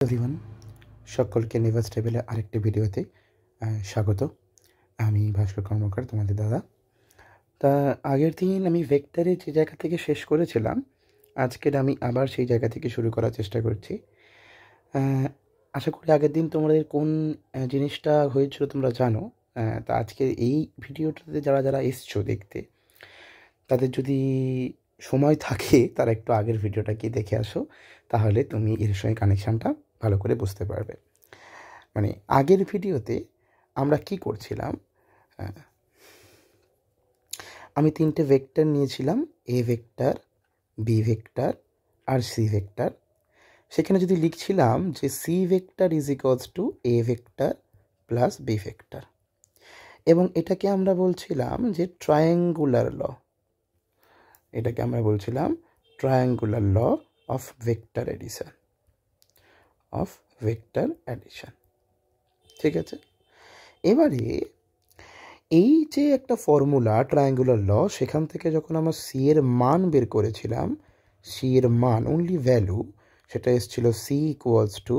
Everyone, সকলকে never স্টেবলের আরেকটি ভিডিওতে স্বাগত। আমি ভাস্কর কর্মকার, তোমাদের দাদা। তা আগের দিন আমি ভেক্টরে যে জায়গা থেকে শেষ করেছিলাম, আজকের আমি আবার সেই জায়গা থেকে শুরু করার চেষ্টা করছি। আশা করি আগের দিন তোমাদের কোন জিনিসটা হয়েছিল তোমরা জানো। তা আজকে এই ভিডিওটাতে যারা যারা এসছো দেখতে, তাদের যদি সময় থাকে তারা একটু আগের ভিডিওটা কি দেখে আসো, তাহলে তুমি এর সঙ্গে কানেকশানটা ভালো করে বুঝতে পারবে। মানে আগের ভিডিওতে আমরা কি করছিলাম, আমি তিনটে ভেক্টর নিয়েছিলাম, এ ভেক্টর, বি ভেক্টর আর সি ভেক্টর। সেখানে যদি লিখছিলাম যে C vector is equals to A vector plus B vector, এবং এটাকে আমরা বলছিলাম যে ট্রায়াঙ্গুলার ল, এটাকে আমরা বলছিলাম triangular law of vector addition, ঠিক আছে। এবারে এই যে একটা ফর্মুলা ট্রায়াঙ্গুলার ল, সেখান থেকে যখন আমরা সি এর মান বের করেছিলাম, সি এর মান অনলি ভ্যালু, সেটা এসেছিল C equals to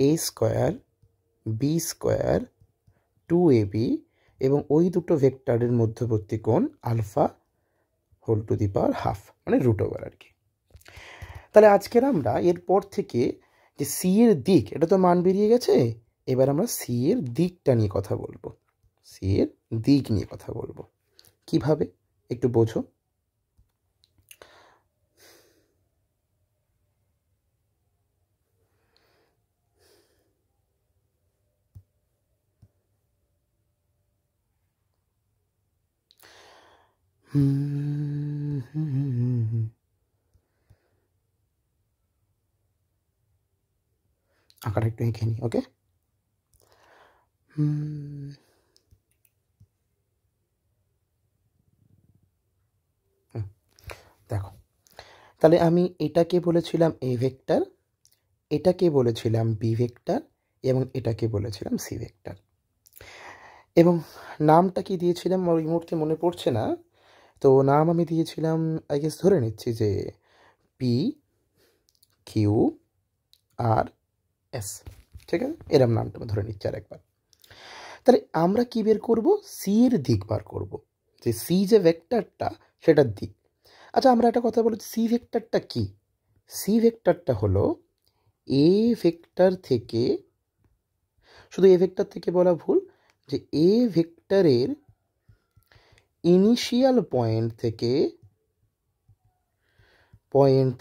A square B square 2ab, এবং ওই দুটো ভেক্টরের মধ্যবর্তী কোণ alpha whole to the power half, মানে রুট ওভার আর কি। তাহলে আজকের আমরা এরপর থেকে যে সি এর দিক, এটা তো মান বেরিয়ে গেছে, এবার আমরা সি এর দিকটা নিয়ে কথা বলবো, সি এর দিক নিয়ে কথা বলবো। কিভাবে একটু বোঝো। আঁকাটা একটু এঁকে নিই, ওকে। দেখো, তাহলে আমি এটাকে বলেছিলাম এ ভেক্টর, এটাকে বলেছিলাম বি ভেক্টর, এবং এটাকে বলেছিলাম সি ভেক্টর। এবং নামটা কি দিয়েছিলাম ওই মুহূর্তে মনে পড়ছে না, তো নাম আমি দিয়েছিলাম, আই গেস ধরে নিচ্ছি যে পি কিউ আর এস, ঠিক আছে, এরম নামটা ধরে নিচ্ছি আর একবার। তাহলে আমরা কি বের করব, সি এর দিক বার করব, যে সি যে ভেক্টরটা সেটার দিক। আচ্ছা, আমরা একটা কথা বলছি, সি ভেক্টরটা কি? সি ভেক্টরটা হলো এ ভেক্টর থেকে, শুধু এ ভেক্টর থেকে বলা ভুল, যে এ ভেক্টরের ইনিশিয়াল পয়েন্ট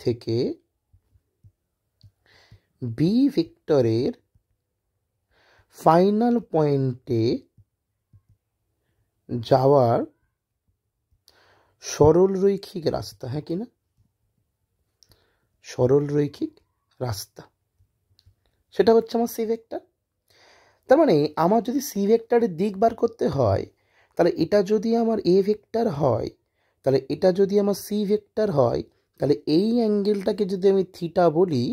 থেকে বি ভেক্টরের ফাইনাল পয়েন্টে যাওয়ার সরল রৈখিক রাস্তা, হ্যাঁ কি না? সরল রৈখিক রাস্তা, সেটা হচ্ছে আমার সি ভেক্টর। তার মানে আমার যদি সি ভেক্টরের দিক বার করতে হয়, তাহলে এটা যদি আমার এ ভেক্টর হয়, তাহলে এটা যদি আমার সি ভেক্টর হয়, তাহলে এই অ্যাঙ্গেলটাকে যদি আমি থিটা বলি,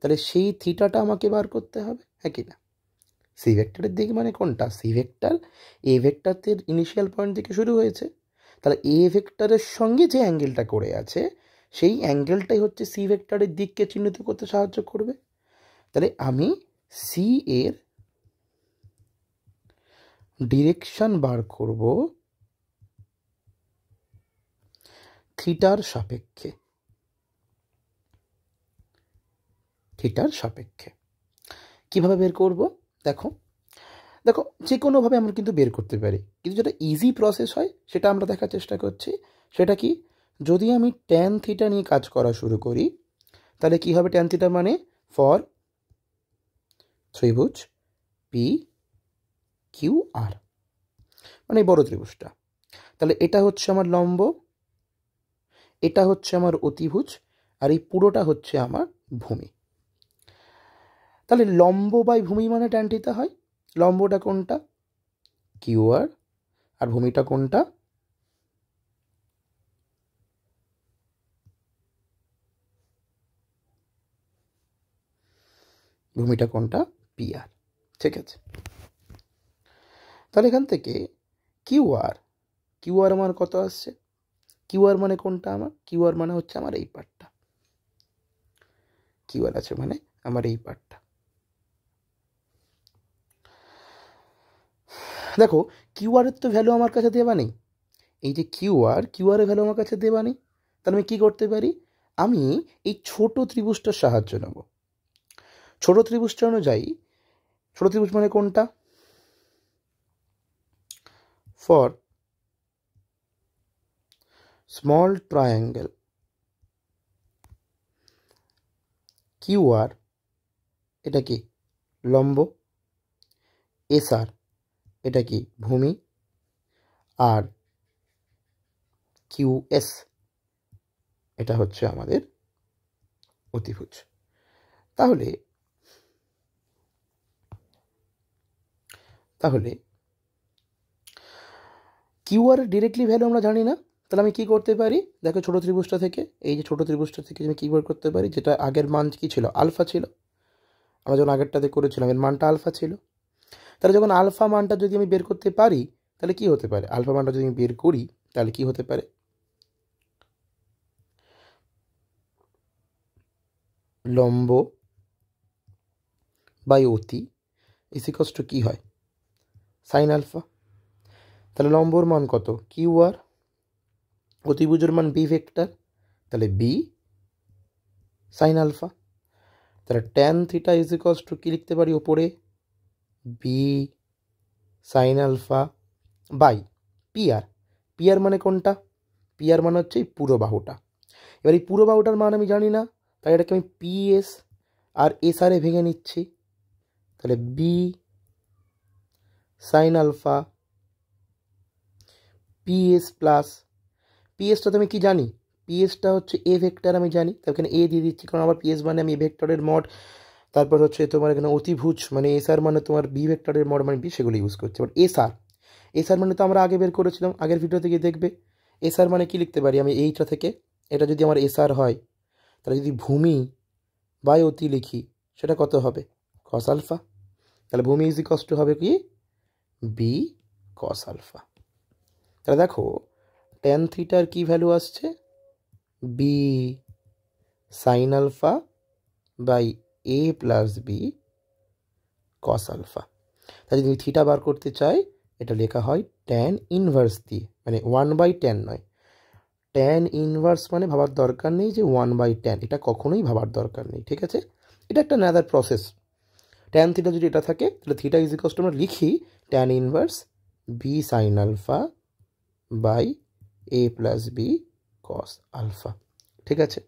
তাহলে সেই থিটাটা আমাকে বার করতে হবে, হ্যাঁ কি না? সি ভেক্টরের দিক মানে কোনটা? সি ভেক্টর এ ভেক্টরের ইনিশিয়াল পয়েন্ট থেকে শুরু হয়েছে, তাহলে এ ভেক্টরের সঙ্গে যে অ্যাঙ্গেলটা করে আছে, সেই অ্যাঙ্গেলটাই হচ্ছে সি ভেক্টরের দিককে চিহ্নিত করতে সাহায্য করবে। তাহলে আমি সি এর ডিরেকশন বার করব থিটার সাপেক্ষে, কিভাবে বের করব? দেখো, যে কোনোভাবে আমরা কিন্তু বের করতে পারি, কিন্তু যেটা ইজি প্রসেস হয় সেটা আমরা দেখার চেষ্টা করছি। সেটা কি, যদি আমি ট্যান থিটা নিয়ে কাজ করা শুরু করি, তাহলে কি হবে? ট্যান থিটা মানে ফর ত্রিভুজ পি কিউ আর, মানে বড় ত্রিভুজটা। তাহলে এটা হচ্ছে আমার লম্ব, এটা হচ্ছে আমার অতিভুজ, আর এই পুরোটা হচ্ছে আমার ভূমি। তাহলে লম্ব বাই ভূমি মানে ট্যান থিটা হয়। লম্বটা কোনটা? কিউ আর, আর ভূমিটা কোনটা? ভূমিটা কোনটা? পি আর, ঠিক আছে। তাহলে এখান থেকে কিউ আর আমার কত আসছে? কিউ আর মানে কোনটা? আমার কিউ আর মানে হচ্ছে আমার এই পার্টটা, কিউ আর আছে মানে আমার এই পার্টটা। দেখো কিউআরের তো ভ্যালু আমার কাছে দেওয়া নেই, এই যে কিউআরের ভ্যালু আমার কাছে দেওয়া নেই, তাহলে আমি কী করতে পারি, আমি এই ছোট ত্রিভুজটার সাহায্য নেব। ছোট ত্রিভুজটা অনুযায়ী, ছোট ত্রিভুজ মানে কোনটা, ফর স্মল ট্রায়াঙ্গেল কিউআর, এটা কি লম্ব, এসআর এটা কি ভূমি, আর কিউএস এটা হচ্ছে আমাদের অতিভুজ। তাহলে তাহলে কিউআর ডিরেক্টলি ভ্যালু আমরা জানি না, তাহলে আমি কি করতে পারি, দেখো ছোট ত্রিভুজটা থেকে, এই যে ছোট ত্রিভুজটা থেকে আমি কী বের করতে পারি, যেটা আগের মান কি ছিল, আলফা ছিল, আমরা যখন আগেরটাতে করেছিলাম এর মানটা আলফা ছিল, তাহলে যখন আলফা মানটা যদি আমি বের করতে পারি তাহলে কি হতে পারে, আলফা মানটা যদি আমি বের করি তাহলে কি হতে পারে, লম্ব বাই অতি ইসিকস টু কী হয়, সাইন আলফা। তাহলে লম্বর মান কত, কিউআর, অতিভুজের মান বি ভেক্টর, তাহলে বি সাইন আলফা। তাহলে ট্যান থিটা ইসিকস টু কী লিখতে পারি ওপরে, B sine alpha by PR. PR মানে কোনটা, পিআর মানে হচ্ছে এই পুরো বাহুটা। এবার এই পুরো বাহুটার মান আমি জানি না, তাই এটাকে আমি পিএস আর এসআরে ভেঙে নিচ্ছি, তাহলে B sine alpha PS plus, পিএসটা তো আমি কি জানি, পিএসটা হচ্ছে এ ভেক্টর আমি জানি, তাই এখানে এ দিয়ে দিচ্ছি, কারণ আমার পিএস মানে আমি এ ভেক্টরের মড, তারপর হচ্ছে তোমার এখানে অতিভুজ মানে এসআর মানে তোমার বি ভেক্টরের মড মানে বি, সেগুলো ইউজ করছে। বাট এসআর মানে তো আমরা আগে বের করেছিলাম, আগের ভিডিও থেকে দেখবে। এসআর মানে কি লিখতে পারি আমি, এইটা থেকে এটা যদি আমার এসআর হয়, তাহলে যদি ভূমি বাই অতি লিখি সেটা কত হবে, কস আলফা। তাহলে ভূমি ইজ ইকস টু হবে কি, বি কস আলফা। তাহলে দেখো ট্যান থিটার কি ভ্যালু আসছে, B sine alpha by A plus B cos alpha. তাহলে যদি থিটা বার করতে চাই এটা লেখা হয় ট্যান ইনভার্স দিয়ে, মানে 1/10 নয়, ট্যান ইনভার্স মানে ভাবার দরকার নেই যে 1/10, এটা কখনোই ভাবার দরকার নেই, ঠিক আছে। এটা একটা নাদার প্রসেস। ট্যান থিটা যদি এটা থাকে তাহলে থিটা ইজ ইকস টু আমরা লিখি tan inverse B sine alpha by A plus B cos alpha, ঠিক আছে।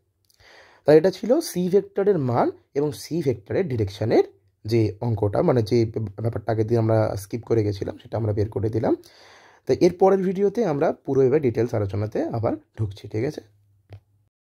তাহলে এটা ছিল সি ভেক্টরের মান এবং সি ভেক্টরের ডিরেকশানের যে অঙ্কটা, মানে যে ব্যাপারটা আগের দিন আমরা স্কিপ করে গেছিলাম সেটা আমরা বের করে দিলাম। তো এর পরের ভিডিওতে আমরা পুরো এবার ডিটেলস আলোচনাতে আবার ঢুকছি, ঠিক আছে।